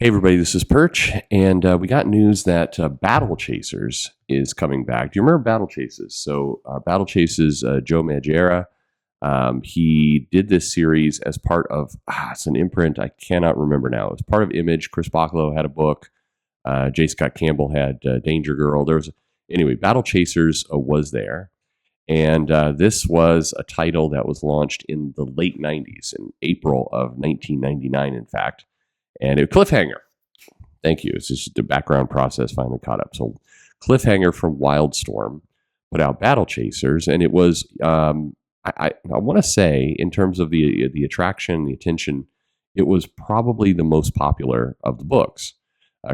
Hey everybody, this is Perch, and we got news that Battle Chasers is coming back. Do you remember Battle Chases? Battle Chases, Joe Magera, he did this series as part of, it's an imprint, I cannot remember now. It's part of Image. Chris Bachalo had a book. J. Scott Campbell had Danger Girl. Anyway, Battle Chasers was there. And this was a title that was launched in the late 90s, in April of 1999, in fact. And a cliffhanger. Thank you. It's just the background process finally caught up. So, cliffhanger from Wildstorm put out Battle Chasers, and it was I want to say, in terms of the attraction, the attention, it was probably the most popular of the books.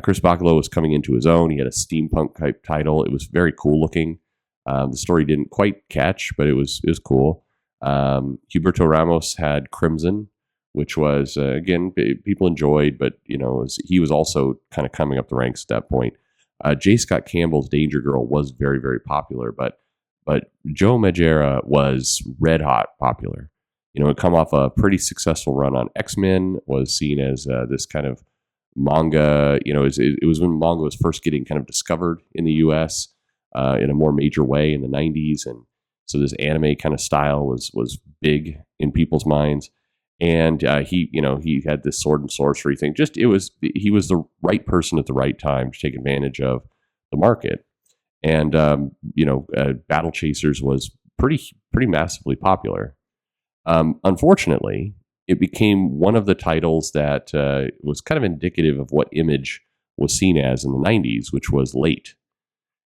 Chris Bachalo was coming into his own. He had a steampunk type title. It was very cool looking. The story didn't quite catch, but it was cool. Huberto Ramos had Crimson, which was, again, people enjoyed, but, he was also kind of coming up the ranks at that point. J. Scott Campbell's Danger Girl was very, very popular, but Joe Magera was red hot popular. It come off a pretty successful run on X-Men, was seen as this kind of manga, it was when manga was first getting kind of discovered in the U.S. In a more major way in the 90s, and so this anime kind of style was big in people's minds. And he had this sword and sorcery thing. He was the right person at the right time to take advantage of the market. And Battle Chasers was pretty massively popular. Unfortunately, it became one of the titles that was kind of indicative of what Image was seen as in the 90s, which was late.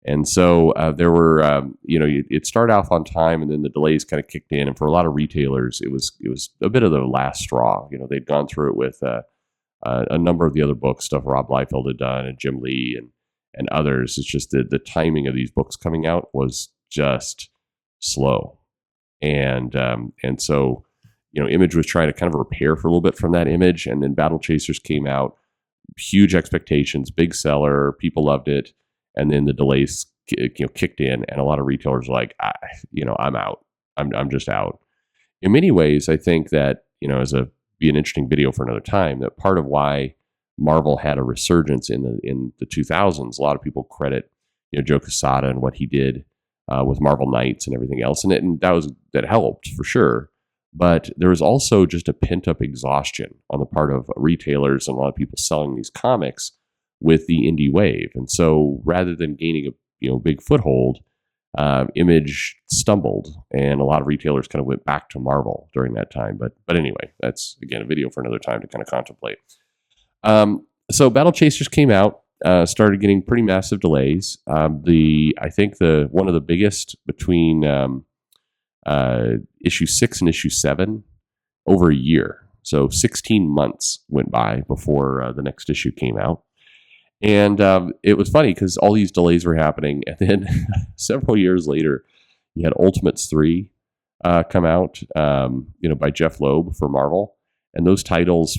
And so there were, it started off on time, and then the delays kind of kicked in. And for a lot of retailers, it was a bit of the last straw. They'd gone through it with a number of the other books, stuff Rob Liefeld had done, and Jim Lee and others. It's just the timing of these books coming out was just slow, and so Image was trying to kind of repair for a little bit from that image, and then Battle Chasers came out, huge expectations, big seller, people loved it. And then the delays, kicked in, and a lot of retailers were like, I'm out. I'm just out. In many ways, I think that be an interesting video for another time. That part of why Marvel had a resurgence in the 2000s. A lot of people credit Joe Quesada and what he did with Marvel Knights and everything else, and that helped for sure. But there was also just a pent up exhaustion on the part of retailers and a lot of people selling these comics with the indie wave. And so rather than gaining a big foothold, Image stumbled, and a lot of retailers kind of went back to Marvel during that time. But anyway, that's again a video for another time to kind of contemplate. So Battle Chasers came out, started getting pretty massive delays. I think one of the biggest between issue 6 and issue 7, over a year. So 16 months went by before the next issue came out. And it was funny because all these delays were happening. And then several years later, you had Ultimates 3 come out, by Jeff Loeb for Marvel. And those titles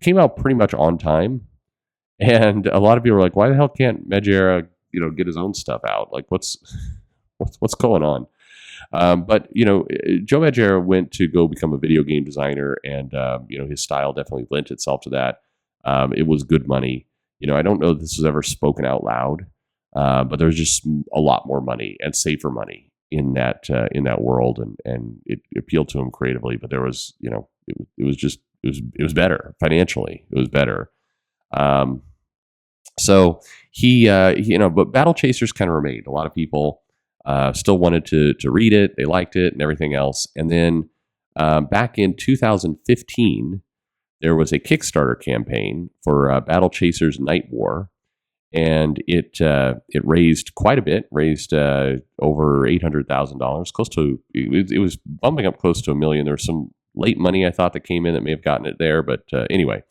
came out pretty much on time. And a lot of people were like, why the hell can't Magera, get his own stuff out? Like, what's going on? But Joe Magera went to go become a video game designer, and his style definitely lent itself to that. It was good money. I don't know if this was ever spoken out loud, but there's just a lot more money and safer money in that world, and it appealed to him creatively. But there was, it was better financially. It was better. So but Battle Chasers kind of remained. A lot of people still wanted to read it. They liked it and everything else. And then back in 2015. There was a Kickstarter campaign for Battle Chasers Night War, and it raised quite a bit, raised over $800,000, close to, it was bumping up close to $1 million. There was some late money I thought that came in that may have gotten it there, but anyway,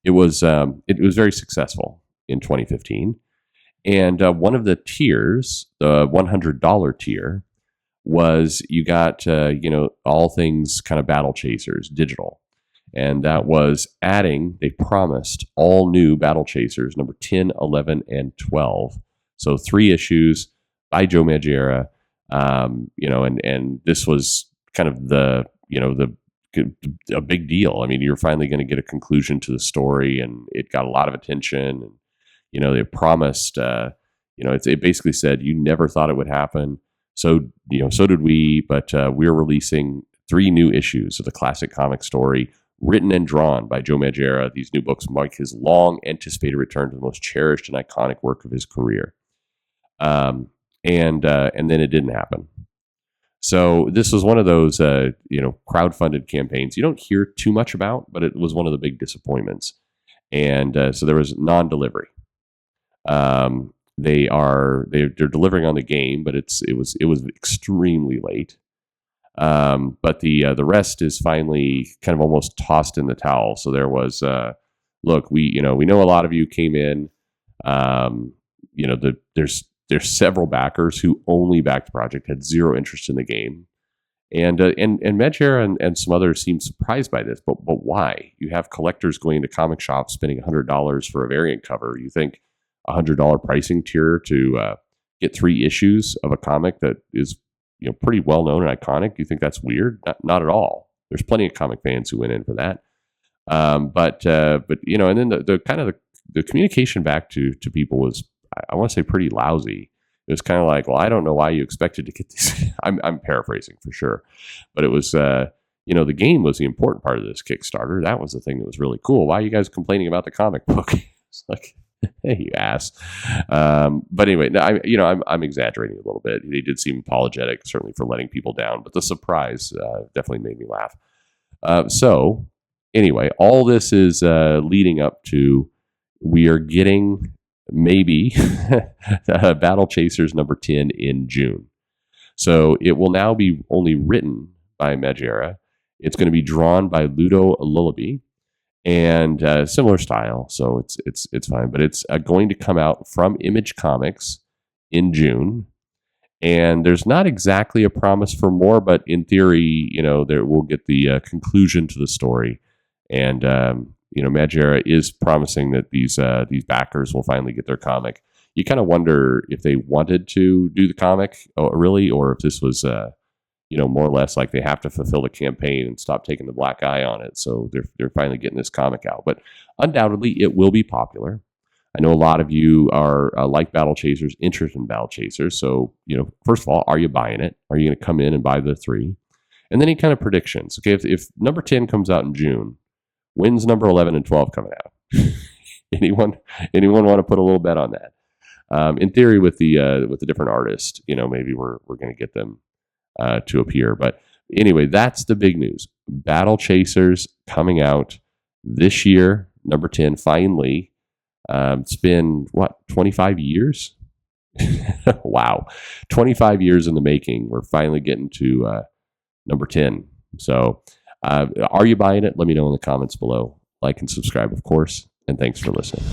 it was very successful in 2015. And one of the tiers, the $100 tier, was you got all things kind of Battle Chasers digital. And that was adding, they promised, all new Battle Chasers, number 10, 11, and 12. So 3 issues by Joe Magera, and this was kind of the a big deal. I mean, you're finally going to get a conclusion to the story, and it got a lot of attention. And they promised. It basically said you never thought it would happen. So so did we. But we're releasing 3 new issues of the classic comic story, written and drawn by Joe Madureira. These new books mark his long anticipated return to the most cherished and iconic work of his career. And then it didn't happen. So this was one of those, crowdfunded campaigns you don't hear too much about, but it was one of the big disappointments. And so there was non-delivery. They're delivering on the game, but it was extremely late. But the rest is finally kind of almost tossed in the towel. So there was, look, we know a lot of you came in. There's several backers who only backed the project, had zero interest in the game, and Madureira and some others seemed surprised by this. But why? You have collectors going to comic shops spending $100 for a variant cover. You think $100 pricing tier to get 3 issues of a comic that is pretty well known and iconic? You think that's weird? Not at all. There's plenty of comic fans who went in for that. But and then the kind of the communication back to people was, I want to say, pretty lousy. It was kind of like, well, I don't know why you expected to get these. I'm paraphrasing for sure, but it was, the game was the important part of this Kickstarter. That was the thing that was really cool. Why are you guys complaining about the comic book? It's like, hey, you ass. But anyway, I'm exaggerating a little bit. They did seem apologetic, certainly for letting people down, but the surprise definitely made me laugh. So anyway, all this is leading up to, we are getting maybe Battle Chasers number 10 in June. So it will now be only written by Madureira. It's going to be drawn by Ludo Lullaby, and similar style, so it's fine. But it's going to come out from Image Comics in June, and there's not exactly a promise for more, but in theory, there we'll get the conclusion to the story, and Madureira is promising that these backers will finally get their comic. You kind of wonder if they wanted to do the comic, really, or if this was, more or less like they have to fulfill the campaign and stop taking the black eye on it. So they're finally getting this comic out. But undoubtedly, it will be popular. I know a lot of you are like Battle Chasers, interested in Battle Chasers. So, first of all, are you buying it? Are you going to come in and buy the 3? And then any kind of predictions. Okay, if number 10 comes out in June, when's number 11 and 12 coming out? Anyone want to put a little bet on that? In theory, with the different artists, maybe we're going to get them to appear. But anyway, that's the big news. Battle Chasers coming out this year, number 10, finally. It's been, 25 years? Wow. 25 years in the making. We're finally getting to number 10. So are you buying it? Let me know in the comments below. Like and subscribe, of course. And thanks for listening.